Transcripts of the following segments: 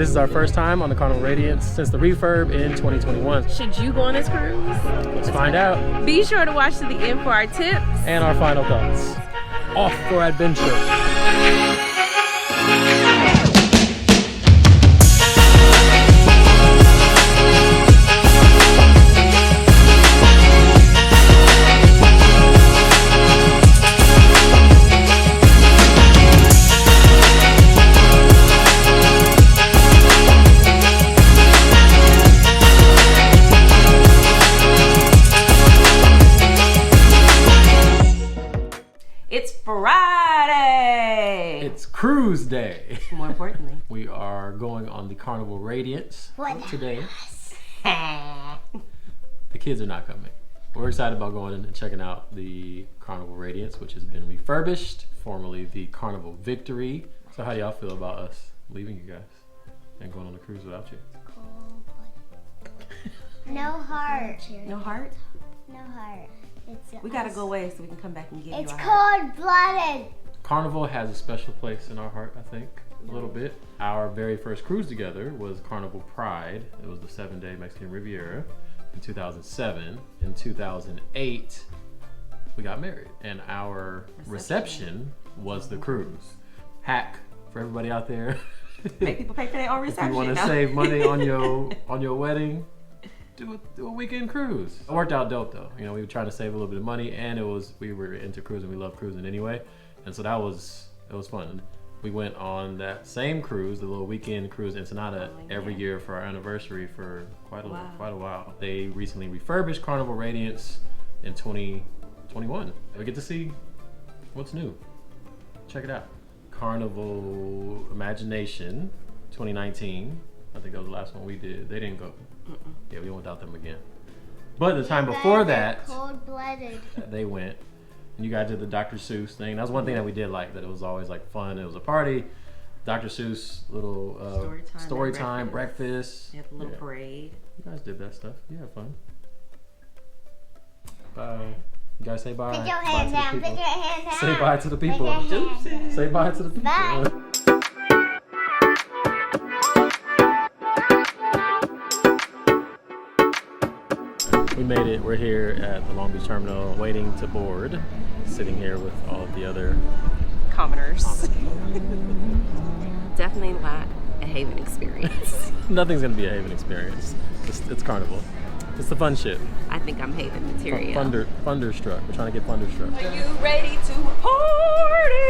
This is our first time on the Carnival Radiance since the refurb in 2021. Should you go on this cruise? Let's find out. Be sure to watch to the end for our tips. And our final thoughts. Off for adventure. It's Friday. It's cruise day. More importantly, we are going on the Carnival Radiance today. The kids are not coming. We're excited about going and checking out the Carnival Radiance, which has been refurbished, formerly the Carnival Victory. So how do y'all feel about us leaving you guys and going on the cruise without you? No heart. no heart. No heart. We gotta go away so we can come back and give It's you a heart. cold-blooded. Carnival has a special place in our heart, I think, a little bit. Our very first cruise together was Carnival Pride. It was the 7-day Mexican Riviera in 2007. In 2008, we got married, and our reception was the cruise. Hack for everybody out there. Make people pay for their own reception. If you want to save money on your wedding, do a weekend cruise. It worked out dope though. You know, we were trying to save a little bit of money, and we were into cruising. We love cruising anyway, and so it was fun. We went on that same cruise, the little weekend cruise, Ensenada, every year for our anniversary for quite a while. They recently refurbished Carnival Radiance in 2021. We get to see what's new. Check it out. Carnival Imagination 2019. I think that was the last one we did. They didn't go. Yeah, we went without them again. But the time before that, Cold-blooded. they went. And you guys did the Dr. Seuss thing. That was one thing that we did like, that it was always like fun. It was a party. Dr. Seuss, little story time, breakfast. You have a little parade. You guys did that stuff. You had fun. Bye. You guys say bye. Put your hand down. Put your hand down. Say bye to the people. Deuces. Say bye to the people. Bye. We made it. We're here at the Long Beach Terminal waiting to board. Sitting here with all of the other Commoners. Definitely not a Haven experience. Nothing's gonna be a Haven experience. It's Carnival. It's the fun shit. I think I'm Haven material. Thunderstruck. We're trying to get Thunderstruck. Are you ready to party?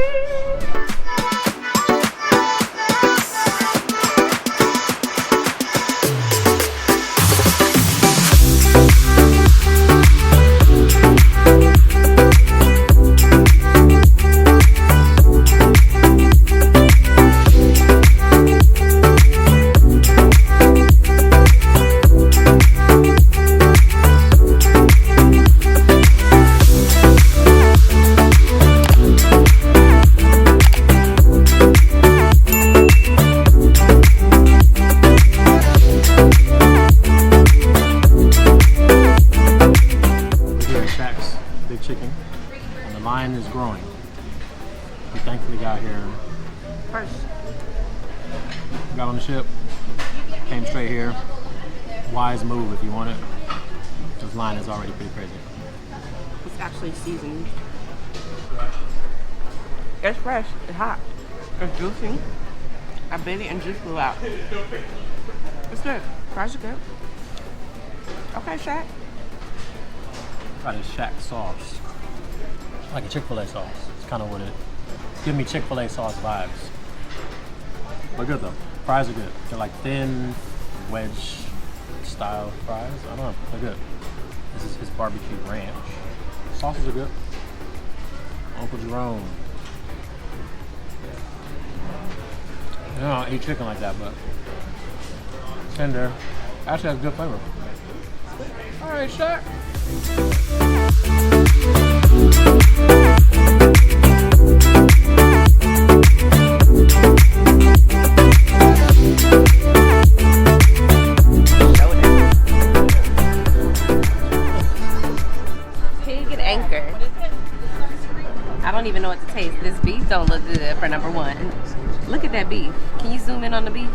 Shaq's Big Chicken, and the line is growing. We thankfully got here first. Got on the ship, came straight here. Wise move if you want it. This line is already pretty crazy. It's actually seasoned. It's fresh. It's hot. It's juicy. I bit it and juice flew out. It's good. Fries are good. Okay, Shaq. Got a Shaq sauce. Like a Chick-fil-A sauce. It's kind of what it give me Chick-fil-A sauce vibes. But good though. Fries are good. They're like thin, wedge style fries. I don't know. They're good. This is his barbecue ranch. Sauces are good. Uncle Jerome. I don't eat chicken like that, but tender. Actually has good flavor. All right, Shaq. Pig and anchor. I don't even know what to taste. This beef don't look good for number one. Look at that beef. Can you zoom in on the beef?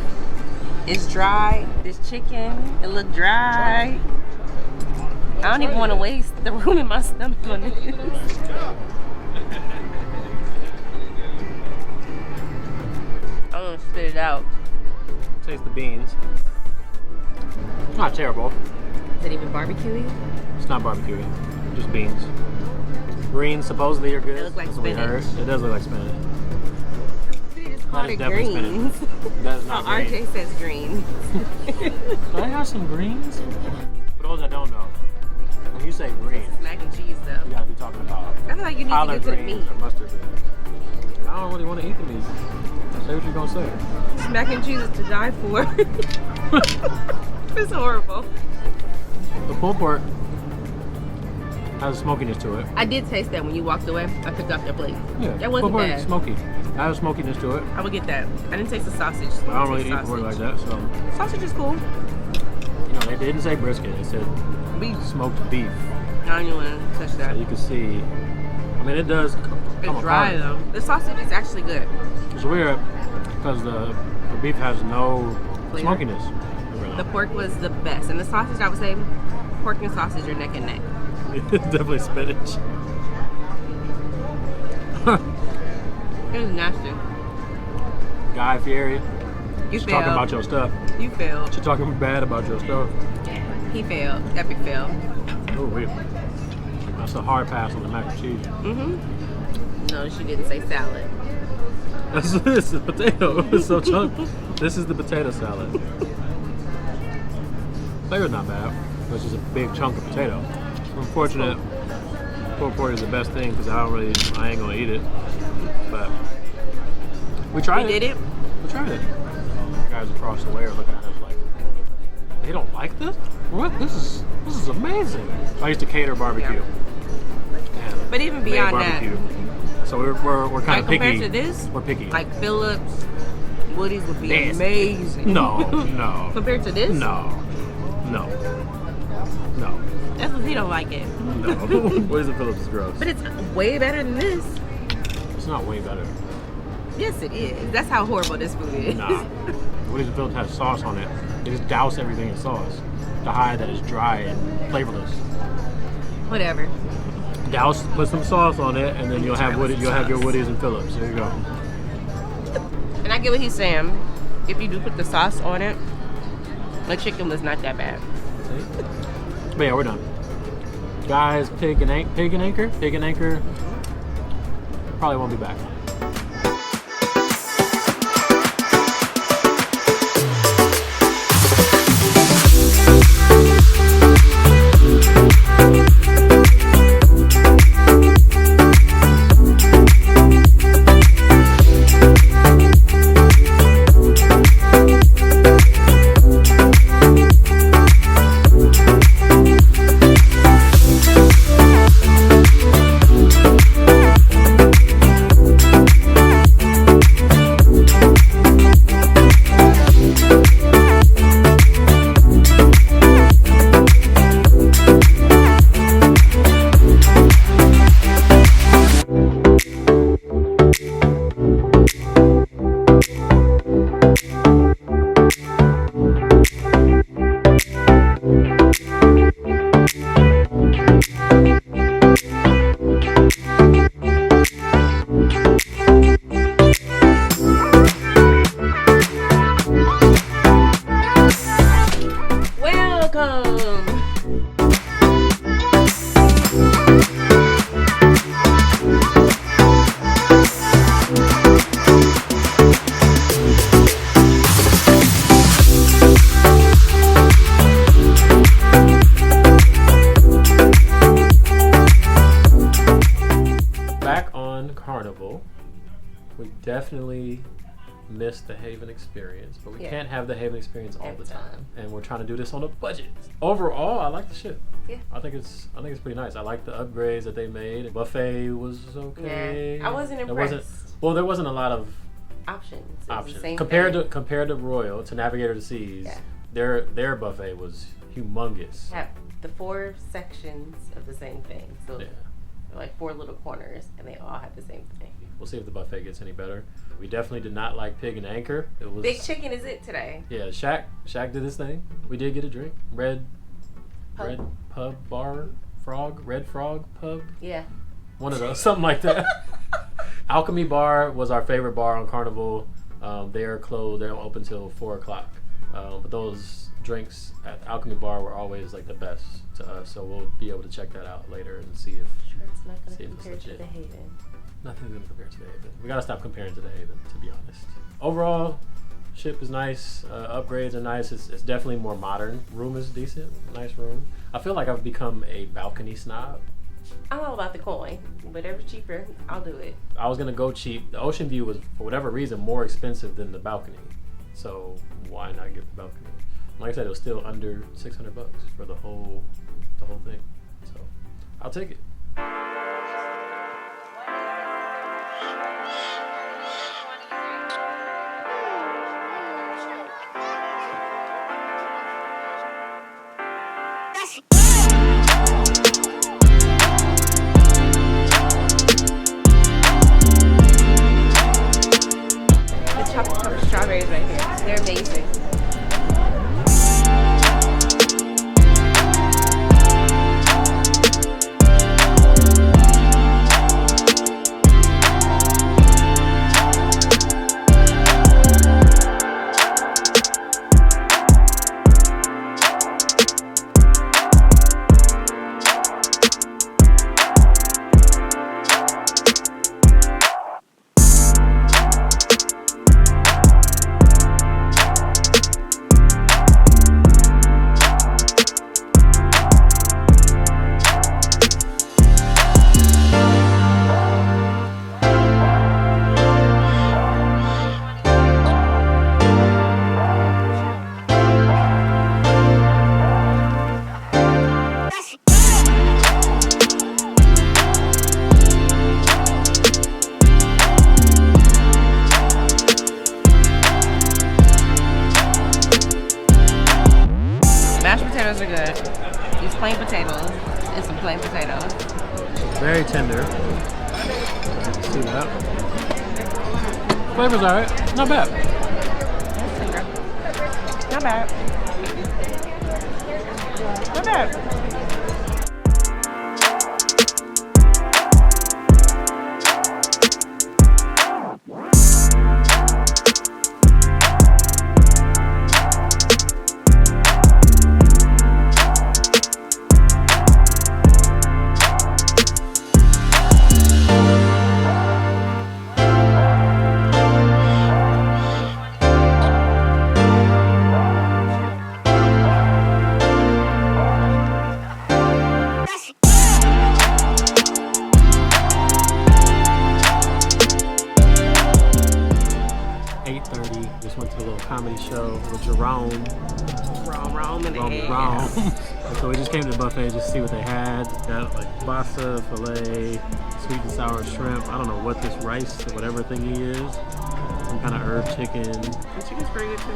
It's dry. This chicken, it look dry. I don't even want to waste the room in my stomach on this. I'm gonna spit it out. Taste the beans. Not terrible. Is it even barbecue-y? It's not barbecue, just beans. Greens supposedly are good. It looks like That's what we spinach. heard. It does look like spinach. They just called it definitely greens. That is Oh, not green. RJ says greens. Do I have some greens? For those that don't know, when you say greens, Mac and cheese you though. gotta be talking about I feel like you need to collard get to the greens meat. or mustard greens. I don't really want to eat the meat. Say what you're gonna say. This mac and cheese is to die for. It's horrible. The pulled pork has a smokiness to it. I did taste that when you walked away. I picked up their plate. Yeah, That wasn't pulled pork bad. is smoky. It has a smokiness to it. I would get that. I didn't taste the sausage. I don't really taste eat pork like sausage. that, so Sausage is cool. you know they didn't say brisket. They said Beef. smoked beef. I don't even want to touch So that. you can see. I mean, it does come It's dry apart. though. The sausage is actually good. It's weird because the beef has no Flavor? smokiness. The pork was the best, and the sausage, I would say, pork and sausage are neck and neck. It's definitely spinach. It was nasty. Guy Fieri, You she's failed. talking about your stuff. You failed. She's talking bad about your stuff. He failed. Epic fail. Oh, wait. That's a hard pass on the mac and cheese. Mm-hmm. No, she didn't say salad. This is the potato. It's so chunky. This is the potato salad. Flavor's not bad. It's just a big chunk of potato. Unfortunate. Pulled pork is the best thing because I ain't gonna eat it. But we tried We it. did it. We tried it. Guys across the way are looking at us like, they don't like this? What? This is amazing. I used to cater barbecue. And But even made beyond that, barbecue. So we're kind like of picky. compared to this, We're picky. like Phillips, Woody's would be Nasty. amazing. No. Compared to this? No. That's because he don't like it. No. Woody's and Phillips is gross. But it's way better than this. It's not way better. Yes, it is. That's how horrible this food is. Nah. Woody's and Phillips has sauce on it. They just douse everything in sauce to hide that it's dry and flavorless. Whatever. Douse, put some sauce on it, and then you'll have your Woody's and Phillips. There you go. And I get what he's saying. If you do put the sauce on it, the chicken was not that bad. But yeah, we're done. Guys, Pig and Anchor. Probably won't be back. Carnival, we definitely missed the Haven experience, but we can't have the Haven experience all the time. And we're trying to do this on a budget. Overall, I like the ship. Yeah. I think it's pretty nice. I like the upgrades that they made. Buffet was okay. Yeah. I wasn't impressed. There wasn't a lot of options. Compared to Royal, to Navigator to Seas, their buffet was humongous. Have the 4 sections of the same thing. So like 4 little corners, and they all have the same thing. We'll see if the buffet gets any better. We definitely did not like Pig and Anchor. It was Big chicken is it today? Yeah, Shaq did his thing. We did get a drink. Red Pub Bar Frog, Red Frog Pub. Yeah. One of those, something like that. Alchemy Bar was our favorite bar on Carnival. They are closed. They're open till 4 o'clock. But those drinks at Alchemy Bar were always like the best to us. So we'll be able to check that out later and see if. Sure, it's not going to compare to legit. the Haven. Nothing's going to compare to the Haven. We got to stop comparing to the Haven, to be honest. Overall, ship is nice. Upgrades are nice. It's definitely more modern. Room is decent. Nice room. I feel like I've become a balcony snob. I'm all about the coin. Whatever's cheaper, I'll do it. I was going to go cheap. The ocean view was, for whatever reason, more expensive than the balcony. So why not get the balcony? Like I said, it was still under $600 for the whole thing. So I'll take it. The chocolate covered strawberries right here. They're amazing. Potatoes are good. These plain potatoes and some plain potatoes. Very tender. See that? Flavor's alright. Not bad. That's tender. Not bad. Not bad. 8:30. Just went to a little comedy show with Jerome. Rome and egg. So we just came to the buffet just to see what they had. Got like pasta, filet, sweet and sour shrimp. I don't know what this rice or whatever thingy is. Some kind of herb chicken. The chicken's pretty good too.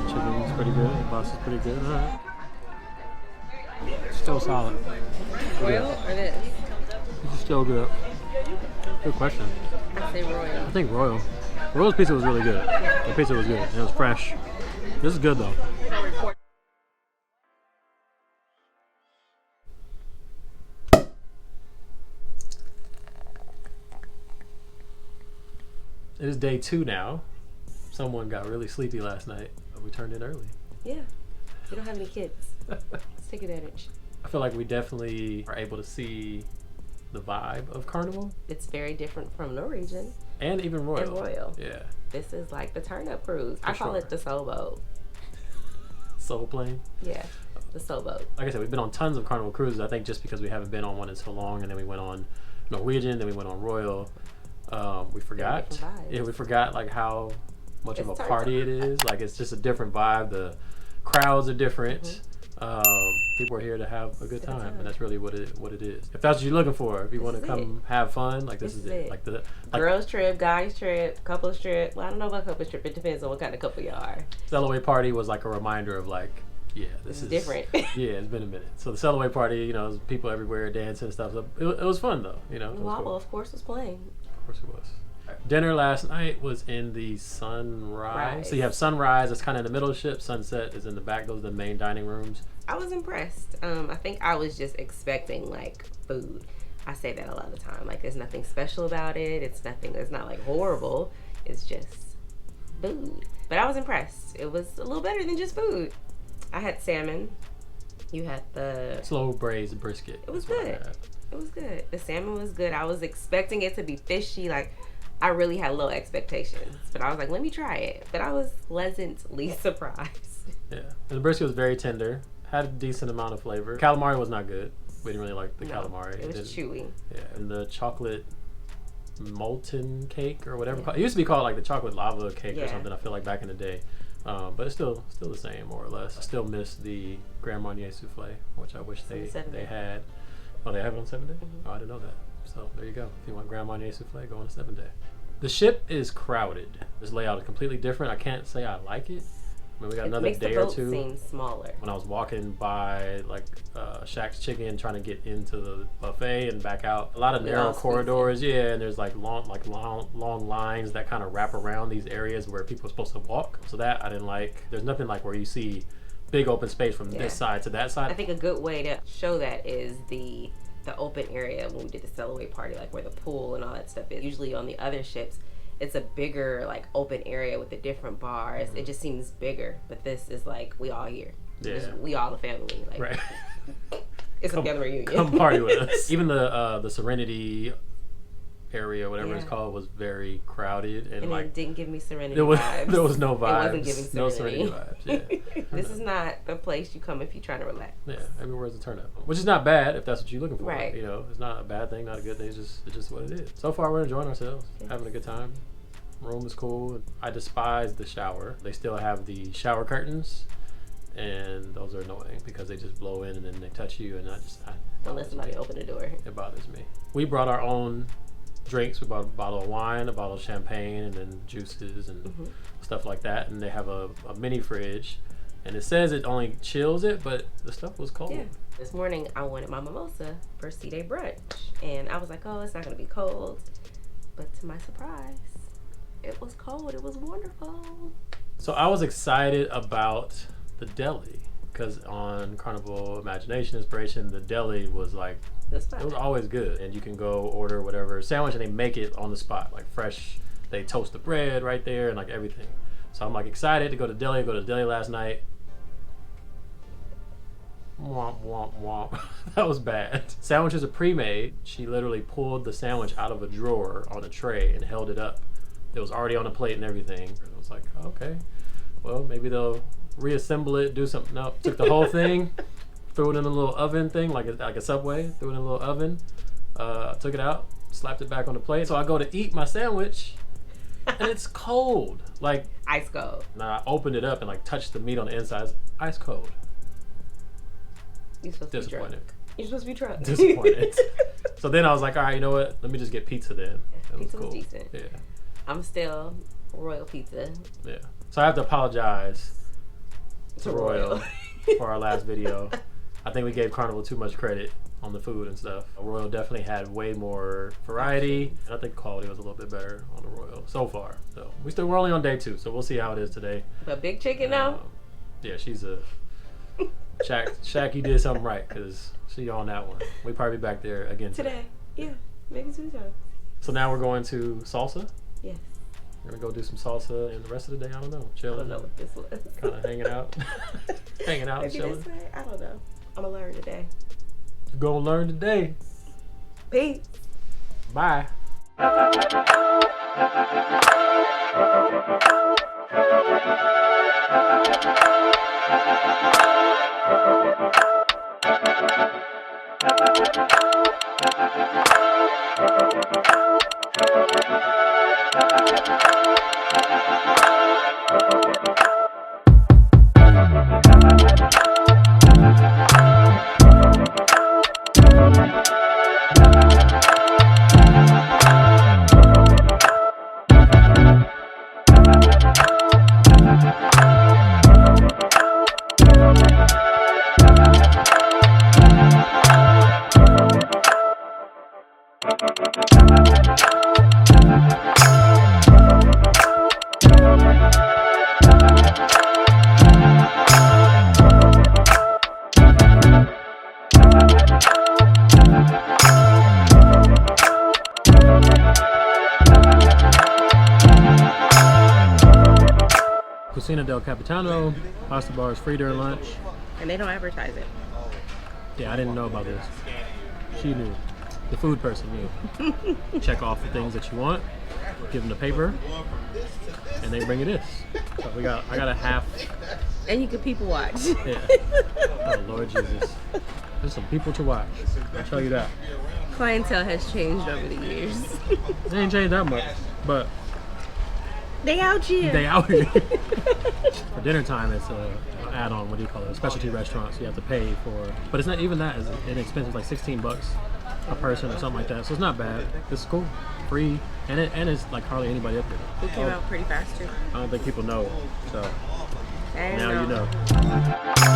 Chicken's pretty good. The pasta's pretty good. All right. Still solid. Royal or this? It's still good. Good question. I say Royal. I think Royal. Royal's pizza was really good. The pizza was good. It was fresh. This is good though. It is day 2 now. Someone got really sleepy last night, but we turned in early. Yeah. We don't have any kids. Let's take advantage. I feel like we definitely are able to see the vibe of Carnival. It's very different from Norwegian. And even Royal. And Royal. Yeah. This is like the turn-up cruise. I call it the soul boat. Soul plane? Yeah, the soul boat. Like I said, we've been on tons of Carnival cruises. I think just because we haven't been on one in so long, and then we went on Norwegian, then we went on Royal. We forgot. Yeah, we forgot like how much of a party it is. Like it's just a different vibe. The crowds are different. People are here to have a good time, and that's really what it is. If that's what you're looking for, if you want to come have fun, like this is it. Like the girls trip, guys trip, couples trip. Well, I don't know about couples trip. It depends on what kind of couple you are. Cellaway party was like a reminder of like, yeah, this is different. Yeah, it's been a minute. So the Cellaway party, you know, there's people everywhere dancing and stuff. So it was fun though, you know. Wobble, of course, was playing. course it was. Dinner last night was in the Sunrise. So you have Sunrise, that's kind of in the middle of the ship. Sunset is in the back. Those are the main dining rooms. I was impressed. I think I was just expecting like food. I say that a lot of the time. Like there's nothing special about it. It's not like horrible. It's just food. But I was impressed. It was a little better than just food. I had salmon. You had the slow braised brisket. It was good. It was good. The salmon was good. I was expecting it to be fishy. Like I really had low expectations, but I was like, let me try it. But I was pleasantly surprised. Yeah, and the brisket was very tender. Had a decent amount of flavor. Calamari was not good. We didn't really like the calamari. It was chewy. Yeah, and the chocolate molten cake or whatever. It used to be called like the chocolate lava cake or something. I feel like back in the day, but it's still the same more or less. I still miss the Grand Marnier souffle, which I wish they had. Oh, they have it on 7 Day? Oh, I didn't know that. So there you go. If you want Grand Marnier souffle, go on a 7 Day. The ship is crowded. This layout is completely different. I can't say I like it. I mean, we got another day or two. It makes the boat seem smaller. When I was walking by like Shaq's Chicken, trying to get into the buffet and back out, a lot of narrow corridors. Yeah, and there's like long lines that kind of wrap around these areas where people are supposed to walk. So that I didn't like. There's nothing like where you see big open space from this side to that side. I think a good way to show that is the open area when we did the sail away party, like where the pool and all that stuff is. Usually on the other ships, it's a bigger like open area with the different bars. It just seems bigger, but this is like we all here. We all the family. Like, right. It's a family reunion. Come party with us. Even the Serenity area, whatever it's called, was very crowded and like it didn't give me Serenity vibes. There was no vibes. It wasn't giving Serenity. No Serenity vibes. Yeah. This is not the place you come if you're trying to relax. Yeah, everywhere's a turn up, which is not bad if that's what you're looking for. Right. You know, it's not a bad thing, not a good thing. It's just what it is. So far, we're enjoying ourselves, having a good time. Room is cool. I despise the shower. They still have the shower curtains, and those are annoying because they just blow in and then they touch you, and unless somebody open the door. It bothers me. We brought our own drinks. We bought a bottle of wine, a bottle of champagne, and then juices and stuff like that. And they have a mini fridge, and it says it only chills it, but the stuff was cold. Yeah. This morning I wanted my mimosa for C-Day brunch, and I was like, oh, it's not gonna be cold. But to my surprise, it was cold. It was wonderful. So I was excited about the deli because on Carnival Imagination Inspiration, the deli was like, it was always good. And you can go order whatever sandwich and they make it on the spot, like fresh. They toast the bread right there and like everything. So I'm like excited to go to deli. I go to deli last night. Womp, womp, womp. That was bad. Sandwiches are pre-made. She literally pulled the sandwich out of a drawer on a tray and held it up. It was already on the plate and everything. And I was like, okay, well, maybe they'll reassemble it, do something. No, took the whole thing, threw it in a little oven thing, like a Subway, threw it in a little oven, took it out, slapped it back on the plate. So I go to eat my sandwich, and it's cold. Like ice cold. And I opened it up and like touched the meat on the inside. It's ice cold. You're supposed to be drunk. You're supposed to be drunk. Disappointed. So then I was like, all right, you know what? Let me just get pizza then. Pizza was decent. Yeah. I'm still Royal Pizza. Yeah. So I have to apologize to Royal for our last video. I think we gave Carnival too much credit on the food and stuff. Royal definitely had way more variety, and I think quality was a little bit better on the Royal so far. So we're only on day 2, so we'll see how it is today. But big chicken now? Yeah, she's a Shaq, you did something right because she on that one. We probably be back there again today. Yeah, maybe 2 times. So now we're going to salsa. Yes. We're gonna go do some salsa, and the rest of the day, I don't know, chilling. I don't know what this was. Kind of hanging out, Maybe chilling. This way? I don't know. I'm gonna learn today. You're gonna learn today. Peace. Bye. del Capitano. Pasta bar is free during lunch. And they don't advertise it. Yeah, I didn't know about this. She knew. The food person knew. Check off the things that you want. Give them the paper. And they bring you this. So I got a half. And you can people watch. Yeah. Oh, Lord Jesus. There's some people to watch. I'll tell you that. Clientele has changed over the years. They ain't changed that much. But They out here. they out here. For dinner time, it's a add-on. What do you call it? A specialty restaurant. So you have to pay for. But it's not even that. It's inexpensive. Like $16 a person or something like that. So it's not bad. It's cool, free, and it's like hardly anybody up there. We came out pretty fast too. I don't think people know. So I now know. you know.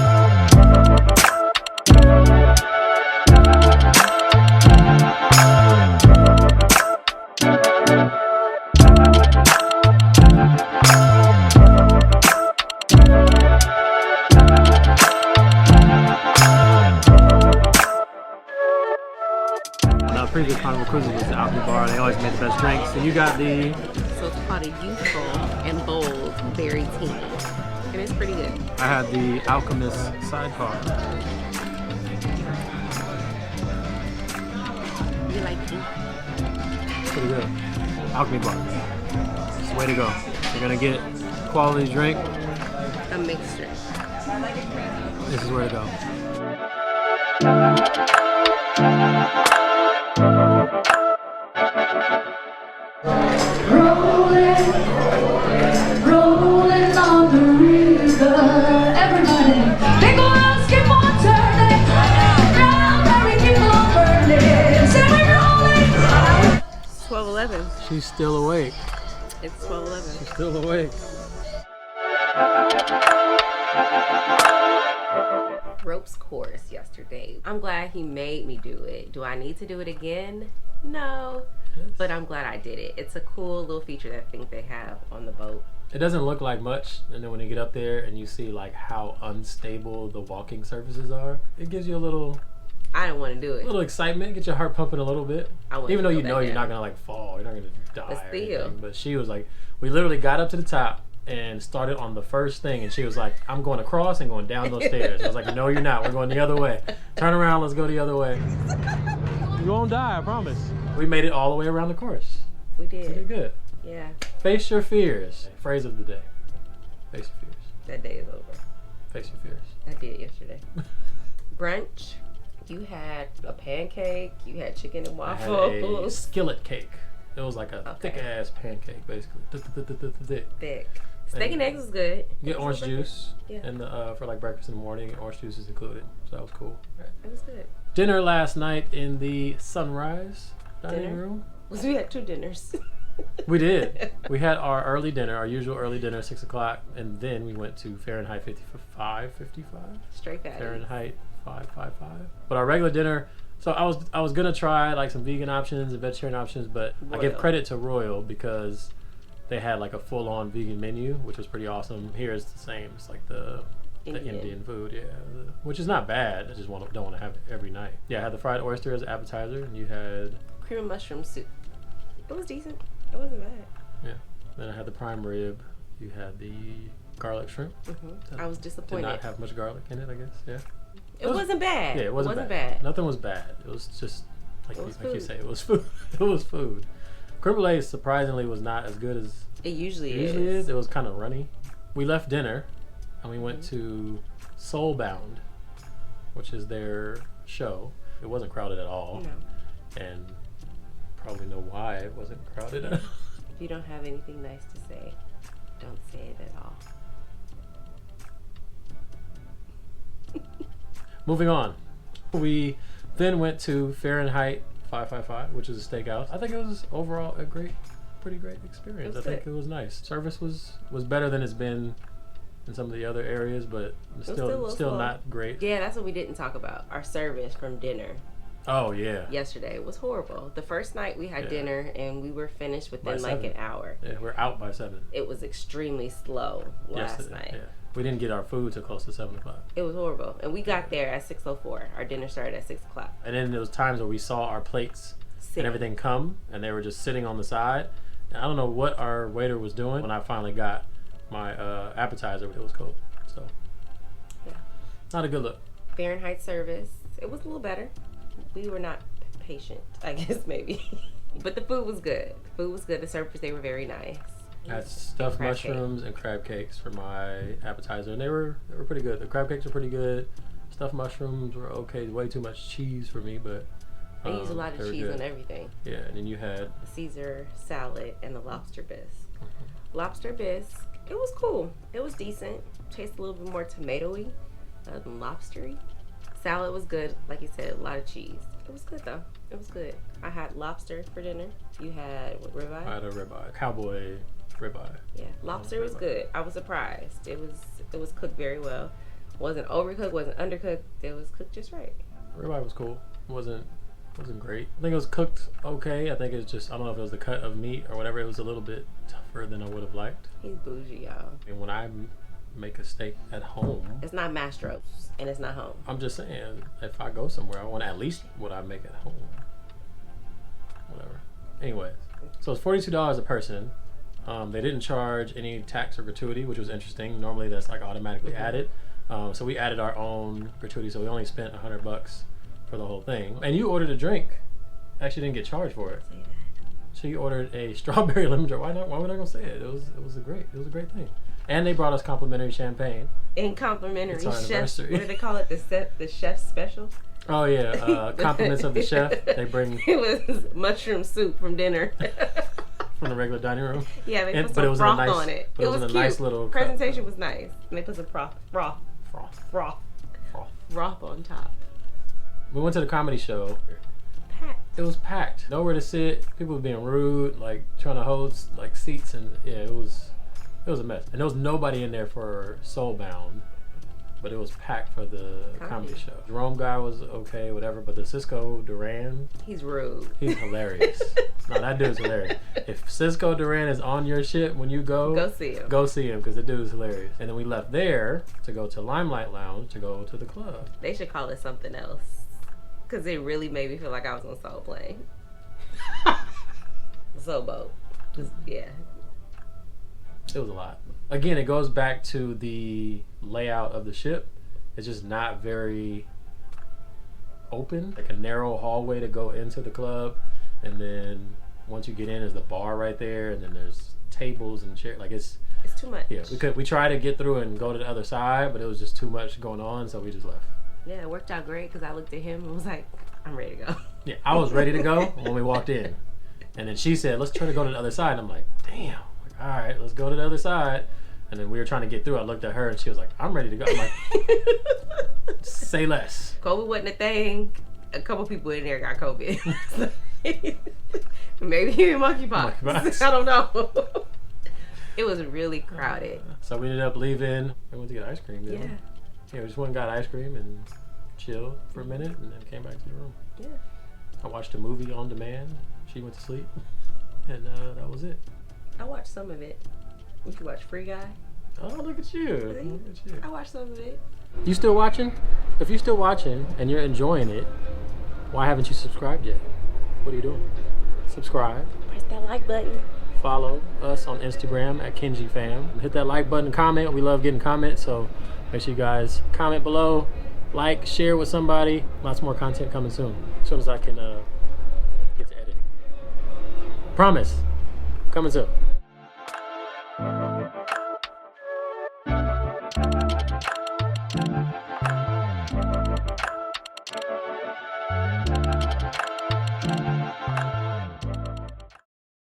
Previous Carnival cruises was the Alchemy Bar. They always made the best drinks. So you got the. So it's called a youthful and bold berry tea, and it's pretty good. I had the Alchemist sidecar. You like tea? Pretty good. Alchemy Bar. It's the way to go. You're gonna get quality drink. A mixture. This is where to go. Rolling on the river, everybody, they go out, skip on turning, round every people on burning, say we're rolling. 12:11. She's still awake. It's 12:11. She's still awake. Ropes course yesterday. I'm glad he made me do it. Do I need to do it again? No. But I'm glad I did it. It's a cool little feature that I think they have on the boat. It doesn't look like much, and then when you get up there and you see like how unstable the walking surfaces are, it gives you a little I didn't want to do it. excitement, get your heart pumping a little bit. I wouldn't Even though feel you know that you're down. not gonna like fall, you're not gonna die But or still. anything. But she was like, we literally got up to the top and started on the first thing, and she was like, I'm going across and going down those stairs. I was like, no, you're not. We're going the other way. Turn around. Let's go the other way. You won't die, I promise. We made it all the way around the course. We We did did. good. Yeah. Face your fears. Phrase of the day. Face your fears. That day is over. Face your fears. I did yesterday. Brunch. You had a pancake. You had chicken and I had a waffles. skillet cake. It was like a Okay. thick ass pancake, basically. Thick. Thick. Steak and eggs was good. You get orange juice, Yeah. and for like breakfast in the morning, orange juice is included, so that was cool. It was good. Dinner last night in the Sunrise dining Dinner? room. We had 2 dinners. We did. We had our early dinner, our usual early dinner, 6 o'clock, and then we went to Fahrenheit 55. Straight fatty. Fahrenheit 555. But our regular dinner. So I was gonna try like some vegan options and vegetarian options, but I give Royal. credit to Royal because they had like a full-on vegan menu, which was pretty awesome. Here it's the same. It's like the Indian food, yeah, which is not bad. I just don't want to have it every night. Yeah, I had the fried oyster as an appetizer, and you had Cream and mushroom soup. It was decent. It wasn't bad. then I had the prime rib. You had the garlic shrimp. I was Did disappointed. not have much garlic in it, I guess. Yeah. It wasn't bad. Yeah, it wasn't bad. Nothing was bad. It was just like It was you food. say, it was food. It was food. Creme brulee surprisingly was not as good as It usually it usually is. It was kind of runny. We left dinner and we went to Soulbound, which is their show. It wasn't crowded at all, No. and probably know why it wasn't crowded. If you don't have anything nice to say, don't say it at all. Moving on, we then went to Fahrenheit 555, which is a steakhouse. I think it was overall a pretty great experience. It I was think good. it was nice. Service was better than it's been in some of the other areas, but was still a little still slow. not great. Yeah, that's what we didn't talk about. Our service from dinner Oh yeah. yesterday was horrible. The first night we had Yeah. dinner and we were finished within By like 7. an hour. Yeah, we're out by 7. It was extremely slow last Yesterday. night. Yeah. We didn't get our food till close to 7 o'clock. It was horrible. And we got there at 6:04. Our dinner started at 6 o'clock. And then there was times where we saw our plates Sick. and everything come, and they were just sitting on the side. And I don't know what our waiter was doing. When I finally got my appetizer, but it was cold. So Yeah. not a good look. Fahrenheit service. It was a little better. We were not patient, I guess, maybe. But the food was good. The food was good. The servers, they were very nice. I had stuffed crab mushrooms and crab cakes for my appetizer, and they were pretty good. The crab cakes were pretty good. Stuffed mushrooms were okay. Way too much cheese for me, but They use a lot of they were cheese good. on everything. Yeah, and then you had The Caesar salad and the lobster bisque. Lobster bisque, it was cool. It was decent. Tasted a little bit more tomatoey than lobstery. Salad was good. Like you said, a lot of cheese. It was good though. It was good. I had lobster for dinner. You had what, ribeye? I had a ribeye, cowboy ribeye. Yeah, lobster was good. I was surprised. It was cooked very well. Wasn't overcooked, wasn't undercooked. It was cooked just right. Ribeye was cool. Wasn't great. I think it was cooked okay. I think it's just, I don't know if it was the cut of meat or whatever. It was a little bit tougher than I would have liked. He's bougie, y'all. And when I make a steak at home, It's not Mastro's and it's not home. I'm just saying, if I go somewhere, I want at least what I make at home. Whatever. Anyways, so it's $42 a person. They didn't charge any tax or gratuity, which was interesting. Normally that's like automatically added. So we added our own gratuity, so we only spent $100 for the whole thing. And you ordered a drink. Actually didn't get charged for it. Say that. So you ordered a strawberry lemon drop. Why not? Why would I gonna say it? It was a great thing. And they brought us complimentary champagne. And complimentary It's our chef. anniversary. What do they call it? The chef's special. Oh yeah, compliments of the chef. They bring It was mushroom soup from dinner. from the regular dining room. Yeah, they And- put but it some was in a froth nice- on it. but it was in a cute. nice little cup. Presentation was nice. And they put some broth Froth. on top. We went to the comedy show. Packed. It was packed. Nowhere to sit. People were being rude, like trying to hold like seats, and yeah, it was a mess. And there was nobody in there for Soulbound, but it was packed for the comedy show. Jerome guy was okay, whatever, but the Cisco Duran, He's rude. he's hilarious. No, that dude's hilarious. If Cisco Duran is on your shit when you Go see him. go see him because the dude is hilarious. And then we left there to go to Limelight Lounge to go to the club. They should call it something else. Because it really made me feel like I was on Soul Plane. Soul Boat. Yeah. It was a lot. Again, it goes back to the layout of the ship. It's just not very open. Like a narrow hallway to go into the club, and then once you get in, there's the bar right there, and then there's tables and chairs. Like it's too much. Yeah, we tried to get through and go to the other side, but it was just too much going on, so we just left. Yeah, it worked out great because I looked at him and was like, I'm ready to go. Yeah, I was ready to go when we walked in, and then she said, "Let's try to go to the other side." And I'm like, "Damn." All right, let's go to the other side. And then we were trying to get through. I looked at her and she was like, I'm ready to go. I'm like, say less. COVID wasn't a thing. A couple people in there got COVID. Maybe even monkeypox. Monkeypox. I don't know. It was really crowded. So we ended up leaving. We went to get ice cream. Yeah. Yeah, we just went and got ice cream and chilled for a minute and then came back to the room. Yeah. I watched a movie on demand. She went to sleep. And that was it. I watched some of it. Would you watch Free Guy? Oh, look at you. Look at you. I watched some of it. You still watching? If you're still watching and you're enjoying it, why haven't you subscribed yet? What are you doing? Subscribe. Press that like button. Follow us on Instagram at KenjiFam. Hit that like button, comment. We love getting comments, so make sure you guys comment below, like, share with somebody. Lots more content coming soon, as soon as I can get to editing. Promise, coming soon.